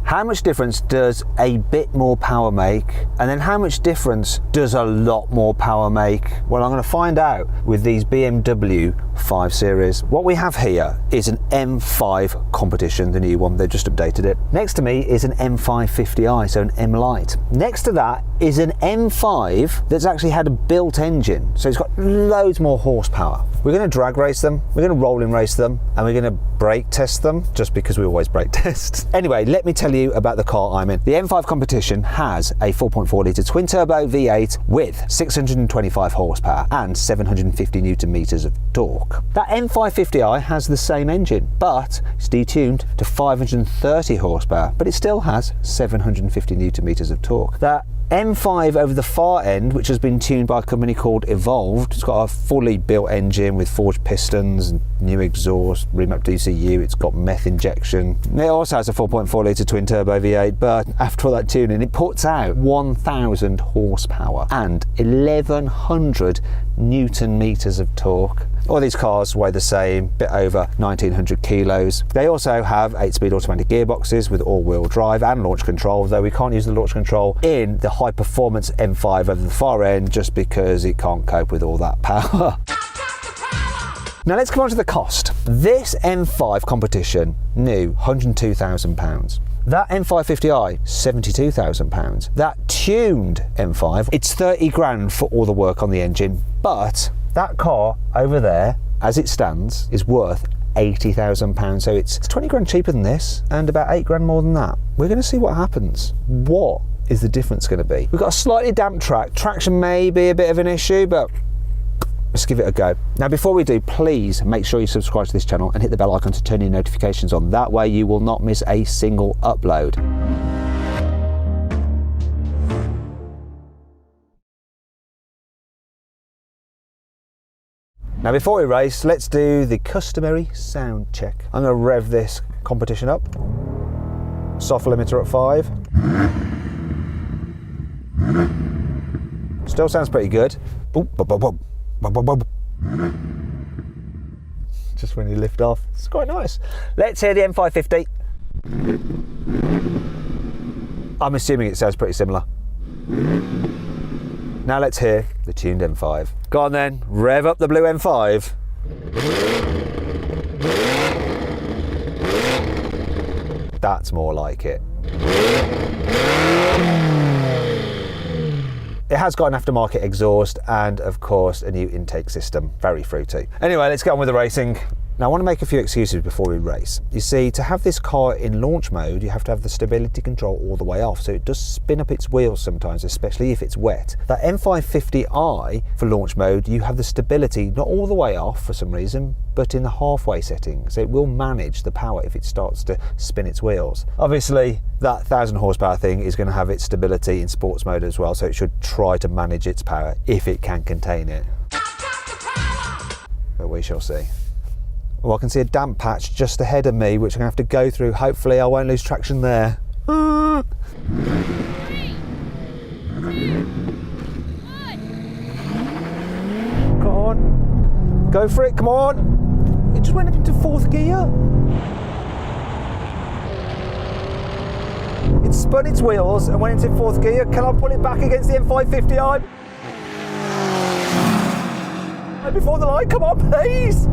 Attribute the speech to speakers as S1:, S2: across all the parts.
S1: How much difference does a bit more power make? And then how much difference does a lot more power make? Well, I'm going to find out with these BMW 5 Series. What we have here is an M5 Competition, the new one, they've just updated it. Next to me is an M550i, so an M Lite. Next to that is an M5 that's actually had a built engine, so it's got loads more horsepower. We're going to drag race them, we're going to rolling race them, and we're going to brake test them, just because we always brake test. Anyway, let me tell you about the car I'm in. The M5 Competition has a 4.4 litre twin turbo V8 with 625 horsepower and 750 Newton meters of torque. That M550i has the same engine, but it's detuned to 530 horsepower, but it still has 750 Newton meters of torque. That M5 over the far end, which has been tuned by a company called Evolved, it's got a fully built engine with forged pistons, new exhaust, remapped ECU, it's got meth injection. It also has a 4.4 litre twin turbo V8, but after all that tuning, it puts out 1,000 horsepower and 1,100 Newton meters of torque. All these cars weigh the same, bit over 1,900 kilos. They also have 8-speed automatic gearboxes with all-wheel drive and launch control, though we can't use the launch control in the high-performance M5 over the far end just because it can't cope with all that power. Now let's come on to the cost. This M5 Competition, new, £102,000. That M550i, £72,000. That tuned M5, it's 30 grand for all the work on the engine, but that car over there, as it stands, is worth £80,000. So it's 20 grand cheaper than this and about 8 grand more than that. We're going to see what happens. What is the difference going to be? We've got a slightly damp track. Traction may be a bit of an issue, but let's give it a go. Now, before we do, please make sure you subscribe to this channel and hit the bell icon to turn your notifications on. That way you will not miss a single upload. Now, before we race, let's do the customary sound check. I'm going to rev this Competition up. Soft limiter at 5. Still sounds pretty good. Boop, boop, boop, boop. Boop, boop, boop. Just when you lift off, it's quite nice. Let's hear the M550. I'm assuming it sounds pretty similar. Now let's hear the tuned M5. Go on then, rev up the blue M5. That's more like it. It has got an aftermarket exhaust and, of course, a new intake system. Very fruity. Anyway, let's get on with the racing. Now, I want to make a few excuses before we race. You see, to have this car in launch mode, you have to have the stability control all the way off, so it does spin up its wheels sometimes, especially if it's wet. That M550i, for launch mode, you have the stability not all the way off for some reason, but in the halfway setting, so it will manage the power if it starts to spin its wheels. Obviously, that 1,000 horsepower thing is going to have its stability in sports mode as well, so it should try to manage its power if it can contain it. But we shall see. Well, I can see a damp patch just ahead of me, which I'm going to have to go through. Hopefully I won't lose traction there. Go on. Go for it, come on. It just went up into 4th gear. It spun its wheels and went into 4th gear. Can I pull it back against the M550i? Before the line, come on, please.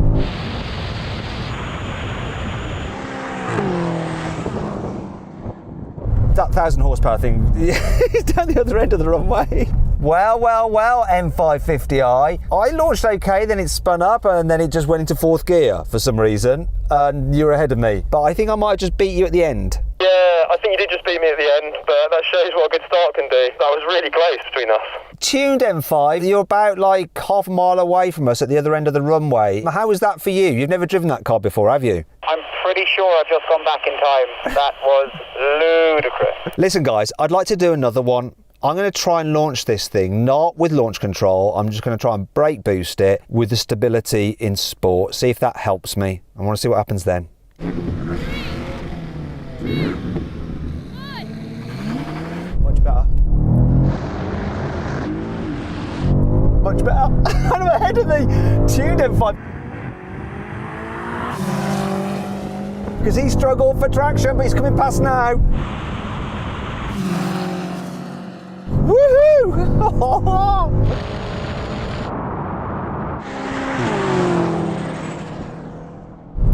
S1: That 1,000 horsepower thing is down the other end of the runway. Well, M550i. I launched okay, then it spun up, and then it just went into 4th gear for some reason, and you're ahead of me. But I think I might just beat you at the end.
S2: Yeah, I think you did just beat me at the end, but that shows what a good start can do. That was really close between us.
S1: Tuned M5, you're about like half a mile away from us at the other end of the runway. How was that for you? You've never driven that car before, have you?
S2: I'm pretty sure I've just gone back in time. That was ludicrous.
S1: Listen guys, I'd like to do another one. I'm going to try and launch this thing, not with launch control. I'm just going to try and brake boost it with the stability in sport. See if that helps me. I want to see what happens then. Much better. Much better. And I'm ahead of the tuned M5. because he struggled for traction, but he's coming past now. Woohoo!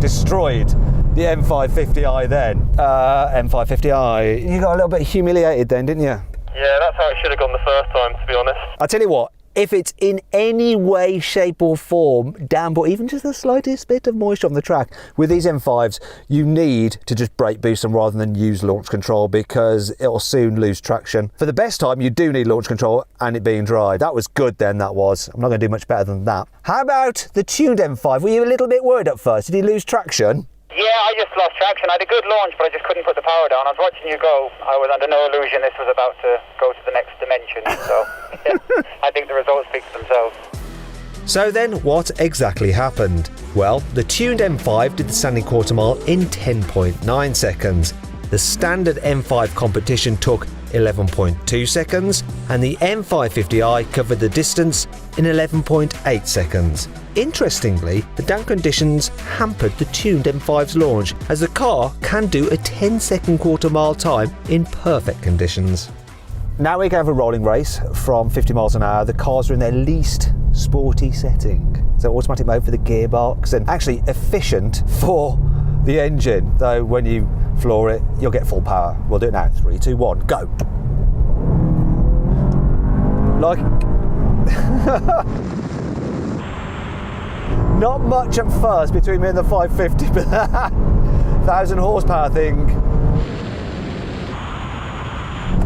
S1: Destroyed the M550i then. M550i. You got a little bit humiliated then, didn't you?
S2: Yeah, that's how it should have gone the first time, to be honest.
S1: I tell you what, if it's in any way, shape or form damp or even just the slightest bit of moisture on the track, with these M5s, you need to just brake boost them rather than use launch control because it'll soon lose traction. For the best time, you do need launch control and it being dry. That was good then, that was. I'm not going to do much better than that. How about the tuned M5? Were you a little bit worried at first? Did he lose traction?
S3: Yeah, I just lost traction. I had a good launch, but I just couldn't put the power down. I was watching you go. I was under no illusion this was about to go to the next dimension. So I think the results speak for themselves.
S1: So then, what exactly happened? Well, the tuned M5 did the standing quarter mile in 10.9 seconds. The standard M5 competition took 11.2 seconds, and the M550i covered the distance in 11.8 seconds. Interestingly, the damp conditions hampered the tuned M5's launch, as the car can do a 10-second quarter mile time in perfect conditions. Now we're going for a rolling race from 50 miles an hour. The cars are in their least sporty setting. So automatic mode for the gearbox and actually efficient for the engine, though when you floor it, you'll get full power. We'll do it now. 3, 2, 1, go. Like, not much at first between me and the 550, but that 1,000 horsepower thing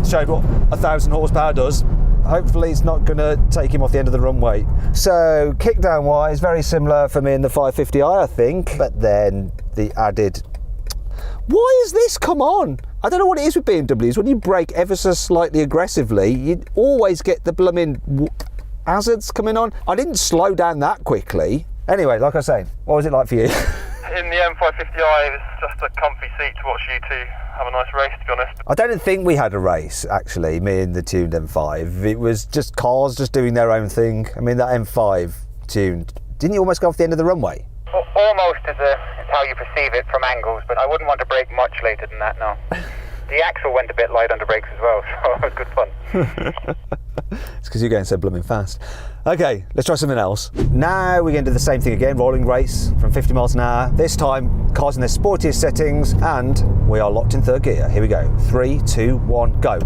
S1: showed what 1,000 horsepower does. Hopefully it's not going to take him off the end of the runway. So kickdown wise, very similar for me and the 550i, I think, but then the added, why has this come on? I don't know what it is with BMWs. When you brake ever so slightly aggressively, you always get the blooming hazards coming on. I didn't slow down that quickly. Anyway, like I say, what was it like for you?
S2: In the M550i, it was just a comfy seat to watch you two have a nice race, to be honest.
S1: I don't think we had a race, actually, me and the tuned M5. It was just cars just doing their own thing. I mean, that M5 tuned, didn't you almost go off the end of the runway?
S3: Almost is how you perceive it from angles, but I wouldn't want to brake much later than that, no. The axle went a bit light under brakes as well, so it was good fun.
S1: It's because you're going so blooming fast. Okay, let's try something else. Now we're going to do the same thing again, rolling race from 50 miles an hour. This time, cars in their sportiest settings, and we are locked in third gear. Here we go. 3, 2, 1, go.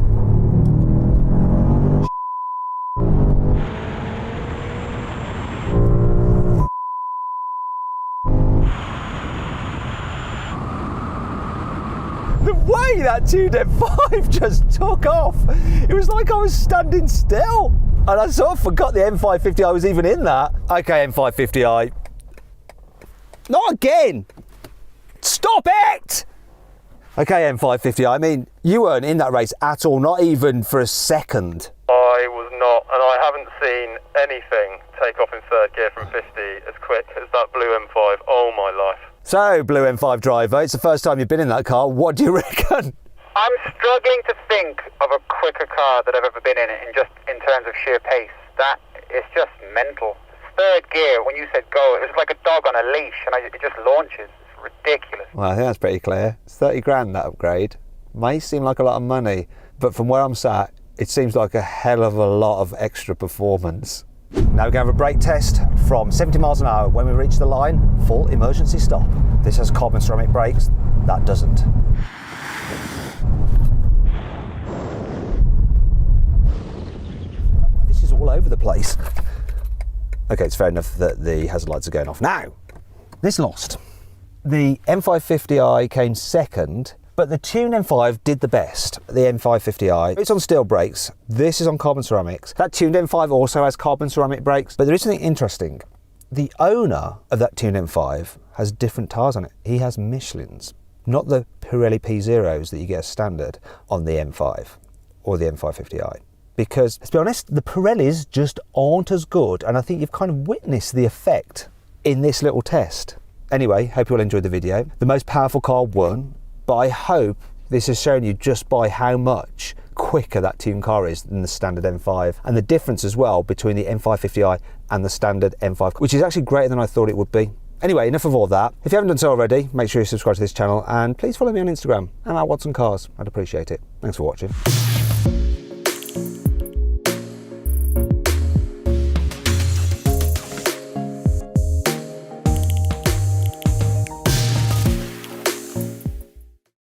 S1: The way that tuned M5 just took off, it was like I was standing still. And I sort of forgot the M550i was even in that. Okay, M550i. Not again! Stop it! Okay, M550i, I mean, you weren't in that race at all, not even for a second.
S2: I was not, and I haven't seen anything take off in third gear from 50 as quick as that blue M5. Oh my life.
S1: So, blue M5 driver, it's the first time you've been in that car. What do you reckon?
S3: I'm struggling to think of a quicker car that I've ever been in just in terms of sheer pace. That is just mental. Third gear, when you said go, it was like a dog on a leash, and it just launches. It's ridiculous.
S1: Well, I think that's pretty clear. It's 30 grand, that upgrade. May seem like a lot of money, but from where I'm sat, it seems like a hell of a lot of extra performance. Now we're going to have a brake test from 70 miles an hour. When we reach the line, full emergency stop. This has carbon ceramic brakes, that doesn't. This is all over the place. Okay, it's fair enough that the hazard lights are going off. Now, this lost. The M550i came second, but the tuned M5 did the best. The M550i, it's on steel brakes. This is on carbon ceramics. That tuned M5 also has carbon ceramic brakes, but there is something interesting. The owner of that tuned M5 has different tyres on it. He has Michelins, not the Pirelli P0s that you get as standard on the M5 or the M550i. Because, let's be honest, the Pirellis just aren't as good, and I think you've kind of witnessed the effect in this little test. Anyway, hope you all enjoyed the video. The most powerful car won, but I hope this has shown you just by how much quicker that tuned car is than the standard M5, and the difference as well between the M550i and the standard M5, which is actually greater than I thought it would be. Anyway, enough of all that. If you haven't done so already, make sure you subscribe to this channel and please follow me on Instagram and at Watson Cars. I'd appreciate it. Thanks for watching.